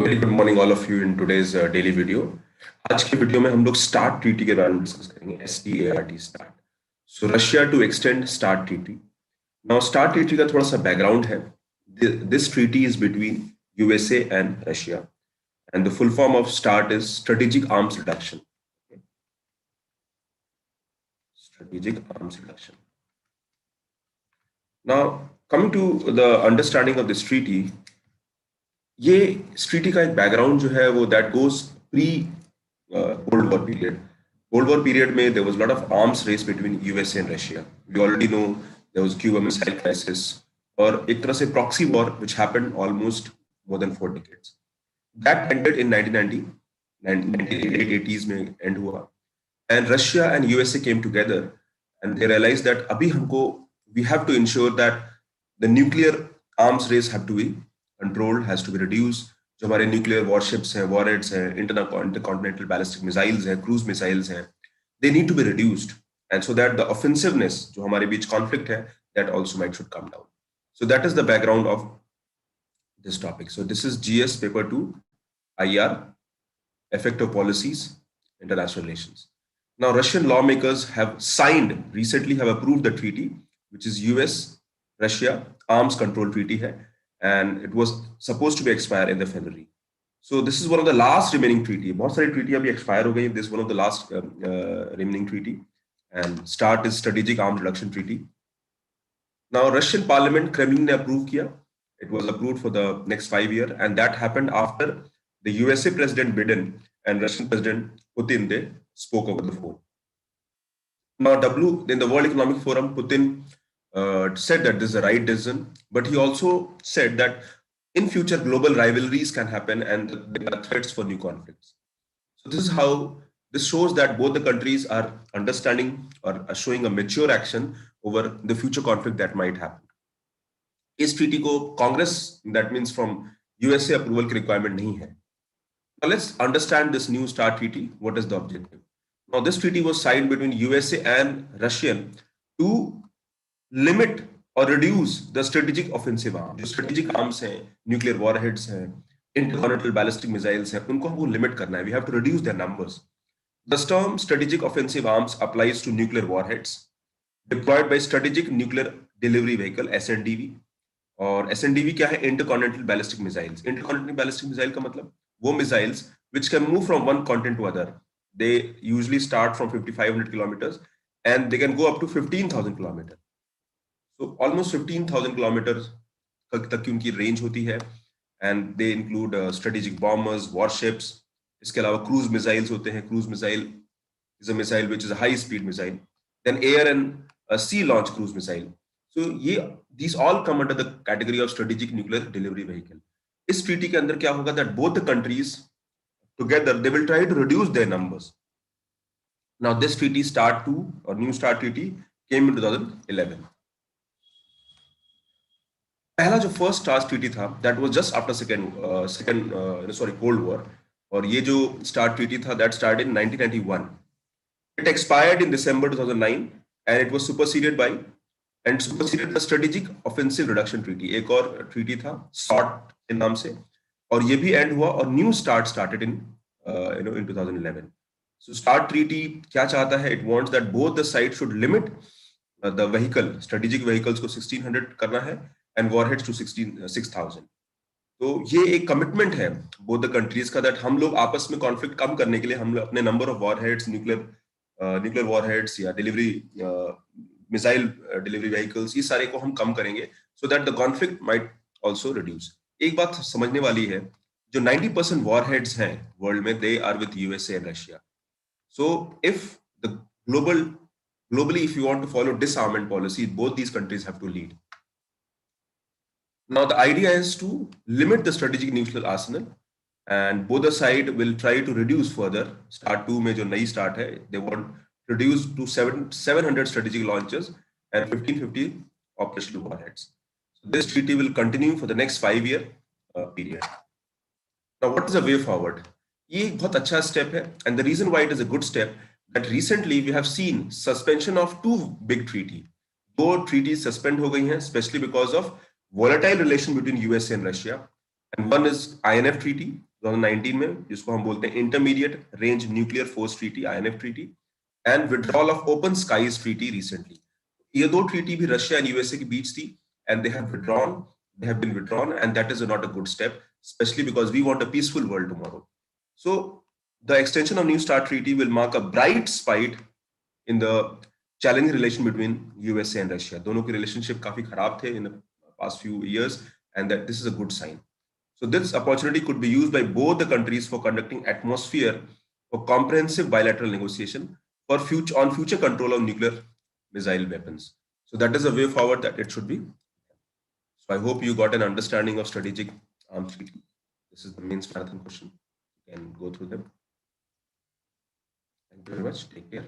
Very good morning all of you in today's daily video. आज के video में हम लोग स्टार्ट ट्रीटी के बारे में डिस्कस करेंगे। START START. So Russia to extend START treaty. Now START treaty का थोड़ा सा बैकग्राउंड है। This treaty is between USA and Russia and the full form of START is strategic arms reduction. Strategic arms reduction. Now coming to the understanding of this treaty, ये treaty का एक background जो है वो that goes pre cold war period. Cold war period में there was lot of arms race between USA and Russia. We already know there was Cuba missile crisis और एक तरह से proxy war which happened almost more than 4 decades। That ended in 1990, 1980s में end हुआ and Russia and USA came together and they realise that अभी हमको we have to ensure that the nuclear arms race have to be controlled, has to be reduced. जो हमारे nuclear warships हैं, warheads हैं, intercontinental ballistic missiles हैं, cruise missiles हैं, they need to be reduced and so that the offensiveness जो हमारे बीच conflict है that also might should come down. So that is the background of this topic. So this is GS paper 2, IR, effective policies, international relations. Now Russian lawmakers have recently have approved the treaty, which is US Russia arms control treaty hai, and it was supposed to be expire in the February. So this is one of the last remaining treaty. बहुत सारी treaty अभी expire हो गई. This is one of the last remaining treaty, and start is strategic arms reduction treaty. Now Russian parliament, Kremlin ने approve किया. It was approved for the next 5 years, and that happened after the USA President Biden and Russian President Putin, they spoke over the phone. Now, in the World Economic Forum, Putin said that this is the right decision, but he also said that in future global rivalries can happen and there are threats for new conflicts. So this shows that both the countries are understanding or are showing a mature action over the future conflict that might happen. इस treaty को Congress, that means from USA approval की requirement नहीं है. Now let's understand this new START treaty. What is the objective? Now this treaty was signed between USA and Russia to limit or reduce the strategic offensive arms. जो strategic arms हैं, nuclear warheads हैं, intercontinental ballistic missiles हैं, उनको हमको limit करना है. We have to reduce their numbers. The term strategic offensive arms applies to nuclear warheads deployed by strategic nuclear delivery vehicle (SNDV). और SNDV क्या है? Intercontinental ballistic missiles. Intercontinental ballistic missile का मतलब वो missiles which can move from one continent to other. They usually start from 5,500 kilometers and they can go up to 15,000 kilometers. So almost 15,000 kilometers तक की उनकी range होती है and they include strategic bombers, warships. इसके अलावा cruise missiles होते हैं. Cruise missile is a missile which is a high speed missile. Then air and sea launch cruise missile. So these all come under the category of strategic nuclear delivery vehicle. इस treaty के अंदर क्या होगा that both the countries together they will try to reduce their numbers. Now this treaty START 2 or new START treaty came in 2011. पहला जो first START treaty था that was just after Cold War, और ये जो START treaty था that started in 1991. It expired in December 2009 and it was superseded the strategic offensive reduction treaty. एक और treaty था SORT के नाम से, और ये भी end हुआ और new START started in 2011. So START treaty क्या चाहता है? It wants that both the sides should limit the strategic vehicles को 1600 करना है and warheads to 6,000. तो ये एक कमिटमेंट है both the countries का that हम लोग आपस में conflict कम करने के लिए हम लोग अपने number of warheads, nuclear warheads या मिसाइल डिलीवरी व्हीकल्स, ये सारे को हम कम करेंगे सो that the conflict might also reduce. एक बात समझने वाली है, जो 90% वॉरहेड्स हैं वर्ल्ड में they are with USA and Russia. So if the globally if you want to follow disarmament policy, both these countries have to lead. Now the idea is to limit the strategic nuclear arsenal and both the side will try to reduce further. START 2 में जो नई START है, they want reduced to 700 strategic launches and 1550 operational warheads. So this treaty will continue for the next 5-year period. Now, what is the way forward? ये एक बहुत अच्छा step है, and the reason why it is a good step that recently we have seen suspension of 2 big treaty. 2 treaties suspend हो गई हैं, especially because of volatile relation between USA and Russia. And one is INF treaty, 2019 में, जिसको हम बोलते हैं intermediate range nuclear force treaty, INF treaty, and withdrawal of open skies treaty recently. ये दो ट्रीटी भी रशिया एंड यूएसए के बीच थी, and they have been withdrawn, and that is not a good step, especially because we want a peaceful world tomorrow. So the extension of New START treaty will mark a bright spike in the challenging relation between USA and Russia. दोनों के relationship काफी खराब थे in the past few years, and that this is a good sign. So this opportunity could be used by both the countries for conducting atmosphere for comprehensive bilateral negotiation for future control of nuclear missile weapons. So that is a way forward that it should be. So I hope you got an understanding of strategic arms treaty. This is the mains marathon question. You can go through them. Thank you very much. Take care.